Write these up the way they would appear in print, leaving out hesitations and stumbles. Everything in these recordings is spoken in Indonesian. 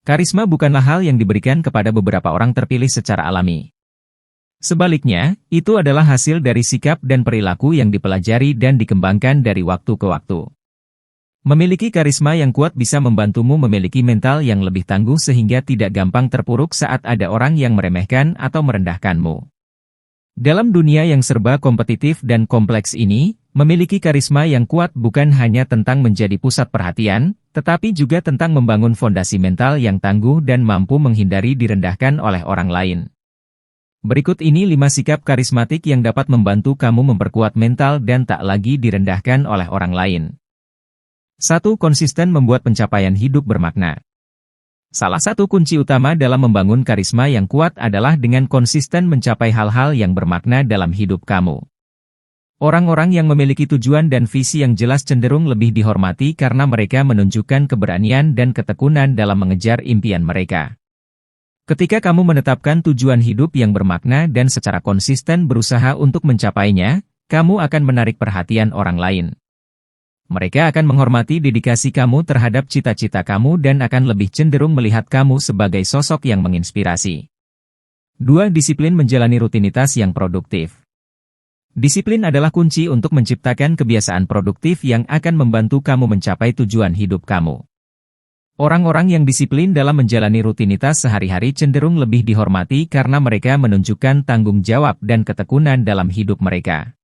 Karisma bukanlah hal yang diberikan kepada beberapa orang terpilih secara alami. Sebaliknya, itu adalah hasil dari sikap dan perilaku yang dipelajari dan dikembangkan dari waktu ke waktu. Memiliki karisma yang kuat bisa membantumu memiliki mental yang lebih tangguh sehingga tidak gampang terpuruk saat ada orang yang meremehkan atau merendahkanmu. Dalam dunia yang serba kompetitif dan kompleks ini, memiliki karisma yang kuat bukan hanya tentang menjadi pusat perhatian, tetapi juga tentang membangun fondasi mental yang tangguh dan mampu menghindari direndahkan oleh orang lain. Berikut ini 5 sikap karismatik yang dapat membantu kamu memperkuat mental dan tak lagi direndahkan oleh orang lain. 1. Konsisten membuat pencapaian hidup bermakna. Salah satu kunci utama dalam membangun karisma yang kuat adalah dengan konsisten mencapai hal-hal yang bermakna dalam hidup kamu. Orang-orang yang memiliki tujuan dan visi yang jelas cenderung lebih dihormati karena mereka menunjukkan keberanian dan ketekunan dalam mengejar impian mereka. Ketika kamu menetapkan tujuan hidup yang bermakna dan secara konsisten berusaha untuk mencapainya, kamu akan menarik perhatian orang lain. Mereka akan menghormati dedikasi kamu terhadap cita-cita kamu dan akan lebih cenderung melihat kamu sebagai sosok yang menginspirasi. 2. Disiplin menjalani rutinitas yang produktif. Disiplin adalah kunci untuk menciptakan kebiasaan produktif yang akan membantu kamu mencapai tujuan hidup kamu. Orang-orang yang disiplin dalam menjalani rutinitas sehari-hari cenderung lebih dihormati karena mereka menunjukkan tanggung jawab dan ketekunan dalam hidup mereka.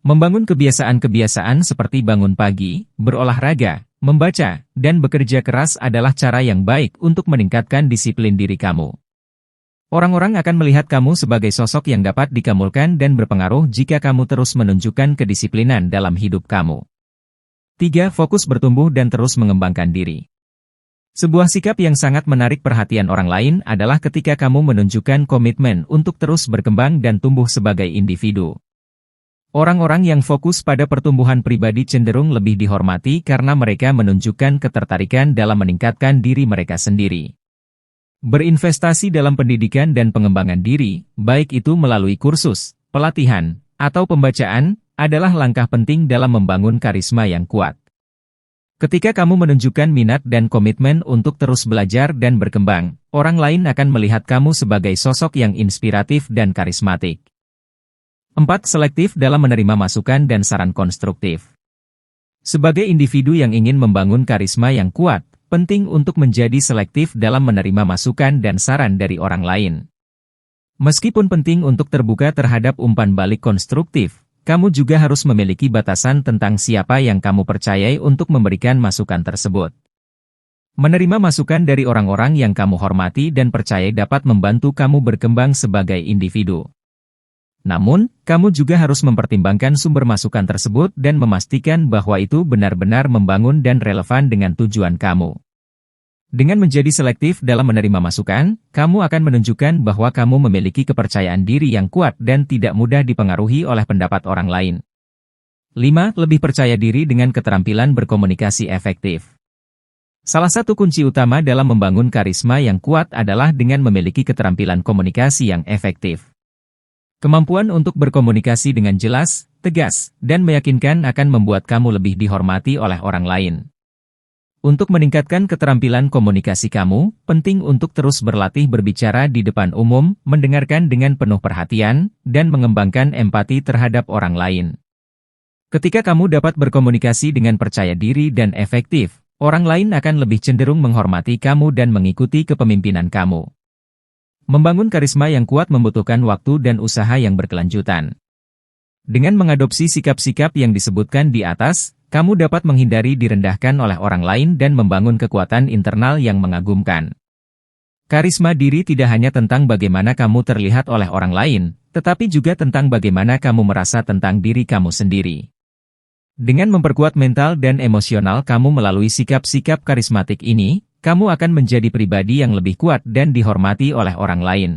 Membangun kebiasaan-kebiasaan seperti bangun pagi, berolahraga, membaca, dan bekerja keras adalah cara yang baik untuk meningkatkan disiplin diri kamu. Orang-orang akan melihat kamu sebagai sosok yang dapat dikabulkan dan berpengaruh jika kamu terus menunjukkan kedisiplinan dalam hidup kamu. 3. Fokus bertumbuh dan terus mengembangkan diri. Sebuah sikap yang sangat menarik perhatian orang lain adalah ketika kamu menunjukkan komitmen untuk terus berkembang dan tumbuh sebagai individu. Orang-orang yang fokus pada pertumbuhan pribadi cenderung lebih dihormati karena mereka menunjukkan ketertarikan dalam meningkatkan diri mereka sendiri. Berinvestasi dalam pendidikan dan pengembangan diri, baik itu melalui kursus, pelatihan, atau pembacaan, adalah langkah penting dalam membangun karisma yang kuat. Ketika kamu menunjukkan minat dan komitmen untuk terus belajar dan berkembang, orang lain akan melihat kamu sebagai sosok yang inspiratif dan karismatik. 4. Selektif dalam menerima masukan dan saran konstruktif. Sebagai individu yang ingin membangun karisma yang kuat, penting untuk menjadi selektif dalam menerima masukan dan saran dari orang lain. Meskipun penting untuk terbuka terhadap umpan balik konstruktif, kamu juga harus memiliki batasan tentang siapa yang kamu percayai untuk memberikan masukan tersebut. Menerima masukan dari orang-orang yang kamu hormati dan percayai dapat membantu kamu berkembang sebagai individu. Namun, kamu juga harus mempertimbangkan sumber masukan tersebut dan memastikan bahwa itu benar-benar membangun dan relevan dengan tujuan kamu. Dengan menjadi selektif dalam menerima masukan, kamu akan menunjukkan bahwa kamu memiliki kepercayaan diri yang kuat dan tidak mudah dipengaruhi oleh pendapat orang lain. 5. Lebih percaya diri dengan keterampilan berkomunikasi efektif. Salah satu kunci utama dalam membangun karisma yang kuat adalah dengan memiliki keterampilan komunikasi yang efektif. Kemampuan untuk berkomunikasi dengan jelas, tegas, dan meyakinkan akan membuat kamu lebih dihormati oleh orang lain. Untuk meningkatkan keterampilan komunikasi kamu, penting untuk terus berlatih berbicara di depan umum, mendengarkan dengan penuh perhatian, dan mengembangkan empati terhadap orang lain. Ketika kamu dapat berkomunikasi dengan percaya diri dan efektif, orang lain akan lebih cenderung menghormati kamu dan mengikuti kepemimpinan kamu. Membangun karisma yang kuat membutuhkan waktu dan usaha yang berkelanjutan. Dengan mengadopsi sikap-sikap yang disebutkan di atas, kamu dapat menghindari direndahkan oleh orang lain dan membangun kekuatan internal yang mengagumkan. Karisma diri tidak hanya tentang bagaimana kamu terlihat oleh orang lain, tetapi juga tentang bagaimana kamu merasa tentang diri kamu sendiri. Dengan memperkuat mental dan emosional kamu melalui sikap-sikap karismatik ini, kamu akan menjadi pribadi yang lebih kuat dan dihormati oleh orang lain.